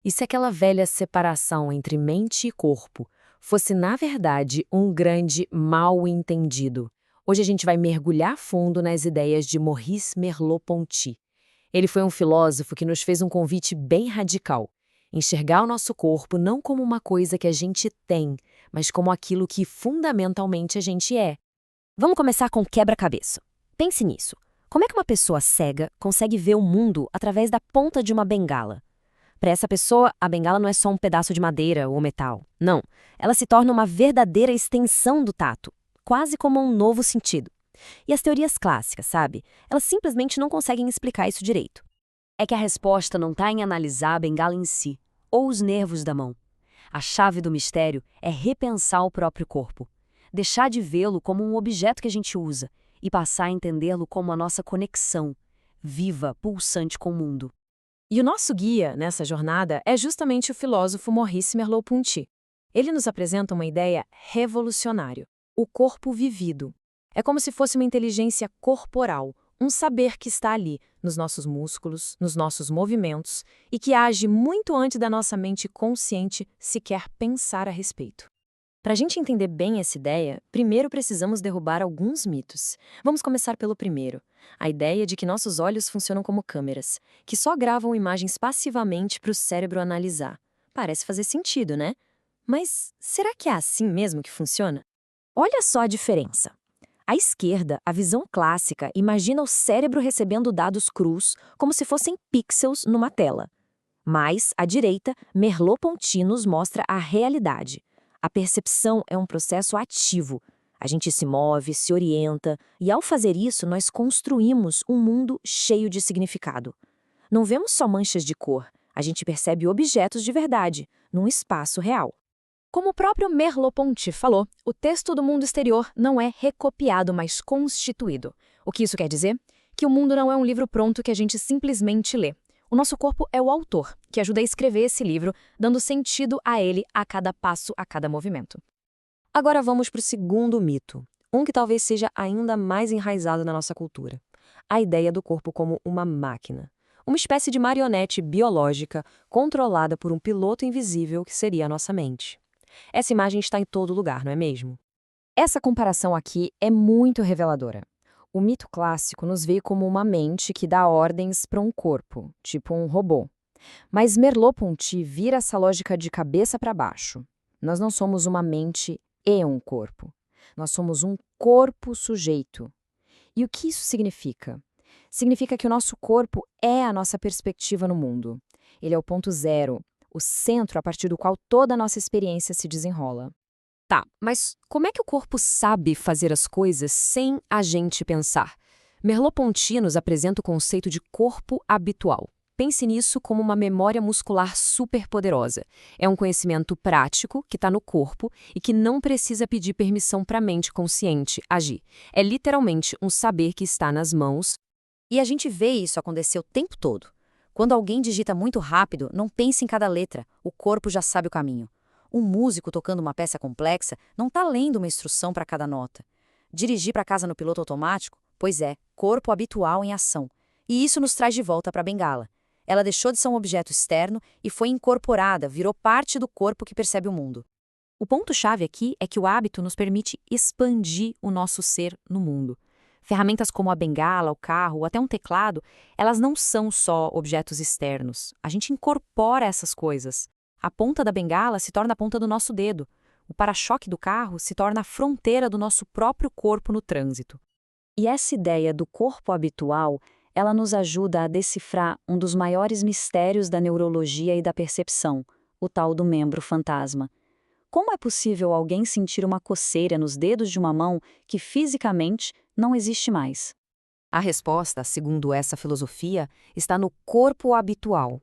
E se aquela velha separação entre mente e corpo fosse, na verdade, um grande mal-entendido? Hoje a gente vai mergulhar fundo nas ideias de Maurice Merleau-Ponty. Ele foi um filósofo que nos fez um convite bem radical: enxergar o nosso corpo não como uma coisa que a gente tem, mas como aquilo que fundamentalmente a gente é. Vamos começar com quebra-cabeça. Pense nisso. Como é que uma pessoa cega consegue ver o mundo através da ponta de uma bengala? Para essa pessoa, a bengala não é só um pedaço de madeira ou metal. Não, ela se torna uma verdadeira extensão do tato, quase como um novo sentido. E as teorias clássicas, sabe? Elas simplesmente não conseguem explicar isso direito. É que a resposta não está em analisar a bengala em si, ou os nervos da mão. A chave do mistério é repensar o próprio corpo. Deixar de vê-lo como um objeto que a gente usa e passar a entendê-lo como a nossa conexão, viva, pulsante com o mundo. E o nosso guia nessa jornada é justamente o filósofo Maurice Merleau-Ponty. Ele nos apresenta uma ideia revolucionária: o corpo vivido. É como se fosse uma inteligência corporal, um saber que está ali, nos nossos músculos, nos nossos movimentos, e que age muito antes da nossa mente consciente sequer pensar a respeito. Para a gente entender bem essa ideia, primeiro precisamos derrubar alguns mitos. Vamos começar pelo primeiro: a ideia de que nossos olhos funcionam como câmeras, que só gravam imagens passivamente para o cérebro analisar. Parece fazer sentido, né? Mas será que é assim mesmo que funciona? Olha só a diferença. À esquerda, a visão clássica imagina o cérebro recebendo dados crus, como se fossem pixels numa tela. Mas, à direita, Merleau-Ponty nos mostra a realidade. A percepção é um processo ativo. A gente se move, se orienta, e ao fazer isso, nós construímos um mundo cheio de significado. Não vemos só manchas de cor, a gente percebe objetos de verdade, num espaço real. Como o próprio Merleau-Ponty falou, o texto do mundo exterior não é recopiado, mas constituído. O que isso quer dizer? Que o mundo não é um livro pronto que a gente simplesmente lê. O nosso corpo é o autor, que ajuda a escrever esse livro, dando sentido a ele a cada passo, a cada movimento. Agora vamos para o segundo mito, um que talvez seja ainda mais enraizado na nossa cultura: a ideia do corpo como uma máquina. Uma espécie de marionete biológica controlada por um piloto invisível que seria a nossa mente. Essa imagem está em todo lugar, não é mesmo? Essa comparação aqui é muito reveladora. O mito clássico nos veio como uma mente que dá ordens para um corpo, tipo um robô. Mas Merleau-Ponty vira essa lógica de cabeça para baixo. Nós não somos uma mente e um corpo. Nós somos um corpo sujeito. E o que isso significa? Significa que o nosso corpo é a nossa perspectiva no mundo. Ele é o ponto zero, o centro a partir do qual toda a nossa experiência se desenrola. Tá, mas como é que o corpo sabe fazer as coisas sem a gente pensar? Merleau-Ponty nos apresenta o conceito de corpo habitual. Pense nisso como uma memória muscular superpoderosa. É um conhecimento prático que está no corpo e que não precisa pedir permissão para a mente consciente agir. É literalmente um saber que está nas mãos. E a gente vê isso acontecer o tempo todo. Quando alguém digita muito rápido, não pense em cada letra, o corpo já sabe o caminho. Um músico tocando uma peça complexa não está lendo uma instrução para cada nota. Dirigir para casa no piloto automático? Pois é, corpo habitual em ação. E isso nos traz de volta para a bengala. Ela deixou de ser um objeto externo e foi incorporada, virou parte do corpo que percebe o mundo. O ponto-chave aqui é que o hábito nos permite expandir o nosso ser no mundo. Ferramentas como a bengala, o carro ou até um teclado, elas não são só objetos externos. A gente incorpora essas coisas. A ponta da bengala se torna a ponta do nosso dedo. O para-choque do carro se torna a fronteira do nosso próprio corpo no trânsito. E essa ideia do corpo habitual, ela nos ajuda a decifrar um dos maiores mistérios da neurologia e da percepção, o tal do membro fantasma. Como é possível alguém sentir uma coceira nos dedos de uma mão que fisicamente não existe mais? A resposta, segundo essa filosofia, está no corpo habitual.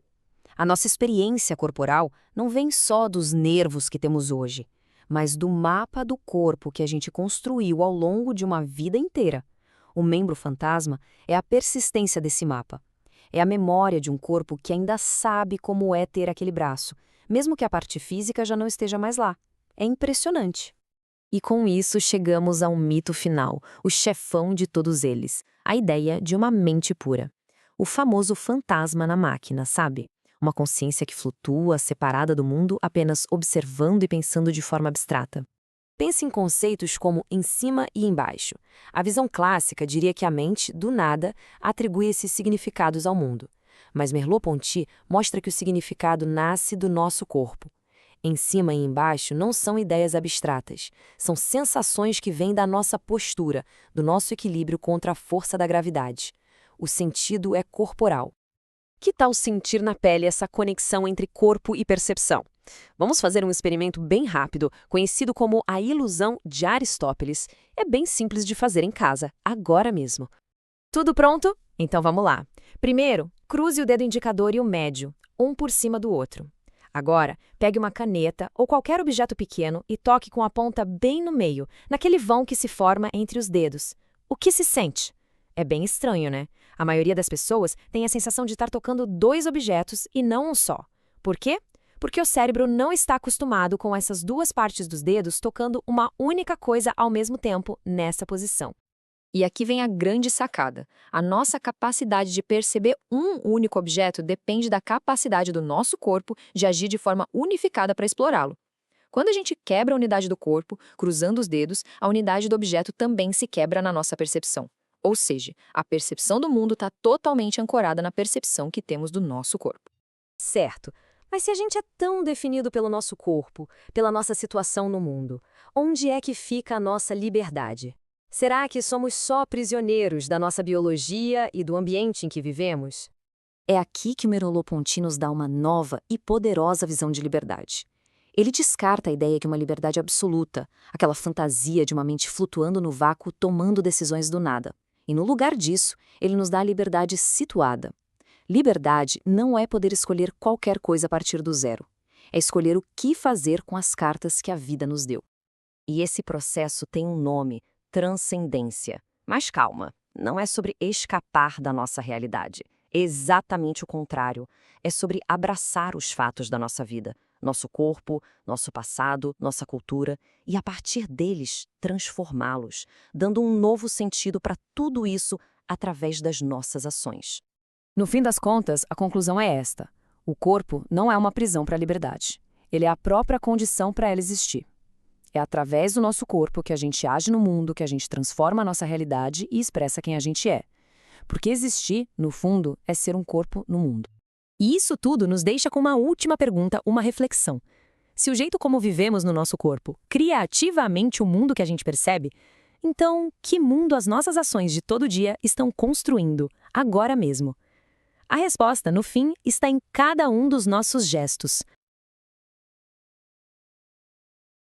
A nossa experiência corporal não vem só dos nervos que temos hoje, mas do mapa do corpo que a gente construiu ao longo de uma vida inteira. O membro fantasma é a persistência desse mapa. É a memória de um corpo que ainda sabe como é ter aquele braço, mesmo que a parte física já não esteja mais lá. É impressionante. E com isso chegamos ao mito final, o chefão de todos eles, a ideia de uma mente pura. O famoso fantasma na máquina, sabe? uma consciência que flutua, separada do mundo, apenas observando e pensando de forma abstrata. Pense em conceitos como em cima e embaixo. A visão clássica diria que a mente, do nada, atribui esses significados ao mundo. Mas Merleau-Ponty mostra que o significado nasce do nosso corpo. Em cima e embaixo não são ideias abstratas, são sensações que vêm da nossa postura, do nosso equilíbrio contra a força da gravidade. O sentido é corporal. Que tal sentir na pele essa conexão entre corpo e percepção? Vamos fazer um experimento bem rápido, conhecido como a ilusão de Aristóteles. É bem simples de fazer em casa, agora mesmo. Tudo pronto? Então vamos lá. Primeiro, cruze o dedo indicador e o médio, um por cima do outro. Agora, pegue uma caneta ou qualquer objeto pequeno e toque com a ponta bem no meio, naquele vão que se forma entre os dedos. O que se sente? É bem estranho, né? A maioria das pessoas tem a sensação de estar tocando dois objetos e não um só. Por quê? Porque o cérebro não está acostumado com essas duas partes dos dedos tocando uma única coisa ao mesmo tempo nessa posição. E aqui vem a grande sacada. A nossa capacidade de perceber um único objeto depende da capacidade do nosso corpo de agir de forma unificada para explorá-lo. Quando a gente quebra a unidade do corpo, cruzando os dedos, a unidade do objeto também se quebra na nossa percepção. Ou seja, a percepção do mundo está totalmente ancorada na percepção que temos do nosso corpo. Certo. Mas se a gente é tão definido pelo nosso corpo, pela nossa situação no mundo, onde é que fica a nossa liberdade? Será que somos só prisioneiros da nossa biologia e do ambiente em que vivemos? É aqui que Merleau-Ponty nos dá uma nova e poderosa visão de liberdade. Ele descarta a ideia de uma liberdade absoluta, aquela fantasia de uma mente flutuando no vácuo tomando decisões do nada. E no lugar disso, ele nos dá a liberdade situada. Liberdade não é poder escolher qualquer coisa a partir do zero. É escolher o que fazer com as cartas que a vida nos deu. E esse processo tem um nome: transcendência. Mas calma, não é sobre escapar da nossa realidade. É exatamente o contrário. É sobre abraçar os fatos da nossa vida, nosso corpo, nosso passado, nossa cultura, e a partir deles transformá-los, dando um novo sentido para tudo isso através das nossas ações. No fim das contas, a conclusão é esta: o corpo não é uma prisão para a liberdade. Ele é a própria condição para ela existir. É através do nosso corpo que a gente age no mundo, que a gente transforma a nossa realidade e expressa quem a gente é. Porque existir, no fundo, é ser um corpo no mundo. E isso tudo nos deixa com uma última pergunta, uma reflexão. Se o jeito como vivemos no nosso corpo cria ativamente o mundo que a gente percebe, então que mundo as nossas ações de todo dia estão construindo, agora mesmo? A resposta, no fim, está em cada um dos nossos gestos,